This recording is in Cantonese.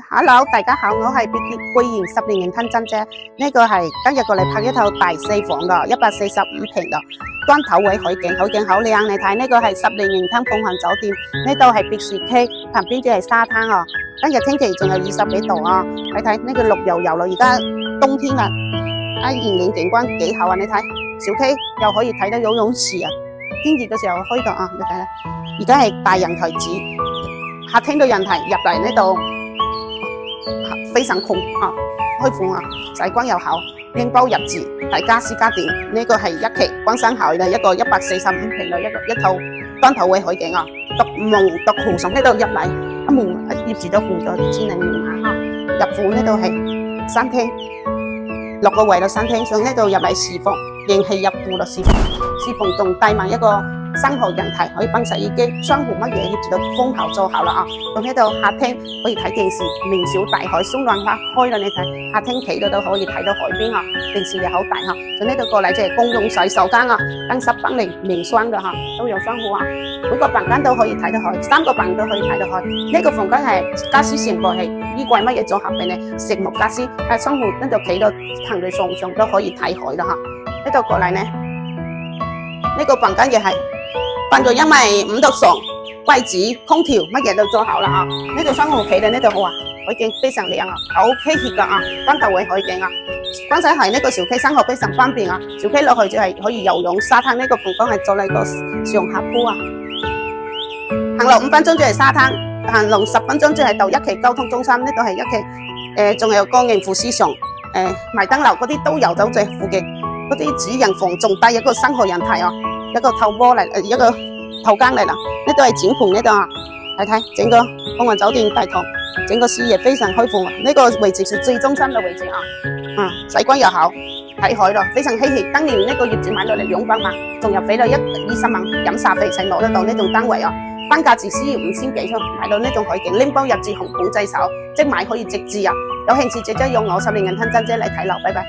Hello，大家好，我係桂園10年認吞真姐。呢個係今日過嚟拍一套大4房嘅145平嘅關頭位海景，海景好靚。你睇呢個係10年認吞鳳凰酒店，呢度係別墅區，旁邊就係沙灘哦。今日天氣仲有20幾度啊！你睇呢個綠油油咯，而家冬天啦，遠景景觀幾好啊！你睇小溪又可以睇到游泳池啊，天熱嘅時候開到啊！你睇啦，而家係大陽台子，客廳嘅陽台入嚟呢度。非常空啊，開放啊，採光又好，拎包入住，係家私家電。呢個係一期關山海嘅一個145平嘅一套單頭位海景啊，獨門獨戶從呢度入嚟，一門業主都換咗千零元啊，入戶呢度係餐廳，6個位嘅餐廳，從呢度入嚟廚房，仍係入戶啦廚房仲帶埋一個3號人台，可以放洗衣機、窗戶乜嘢業主都封好做好啦啊！咁呢度客廳可以睇電視，面朝大海，松蘭花開啦，你睇客廳企都可以睇到海邊啊！電視又好大嚇，從呢度過嚟就係公用洗手間啊，更濕更靈明霜嘅嚇，都有窗戶啊！每個房間都可以睇到海，3個房都可以睇到海。呢個房間係家私全部係衣櫃乜嘢組合俾你，實木家私喺窗戶呢度企到行李床上都可以睇海啦嚇。呢度過嚟呢，呢個房間亦係。放咗1.5米床、櫃子、空調，乜嘢都做好啦啊！呢度窗戶企喺呢度好啊，海景非常靚啊，好溪協噶啊，單頭位海景啊。剛才係呢個小溪生活非常方便啊，小溪落去就係可以游泳沙灘，呢個房間係做嚟個上下鋪啊。行路5分鐘就係沙灘，行路10分鐘就係到一期交通中心，呢度係一期仲有個盈富市場、麥當勞嗰啲都有走在附近，嗰啲主人房仲帶一個3號人台啊。一個透波嚟，一個透間嚟啦。呢度係展盤呢度啊，睇睇整個鳳凰酒店大堂，整個視野非常開放啊。呢個位置是最中心嘅位置啊，採光又好，睇海咯，非常稀奇。當年呢個業主買落嚟200萬，仲入俾咗120萬飲茶費，才攞得到呢種單位啊。單價只需要5000幾出，買到呢種海景，拎包入住紅本制手，即買可以直接入。有興趣就用我10年認吞真姐嚟睇樓，拜拜。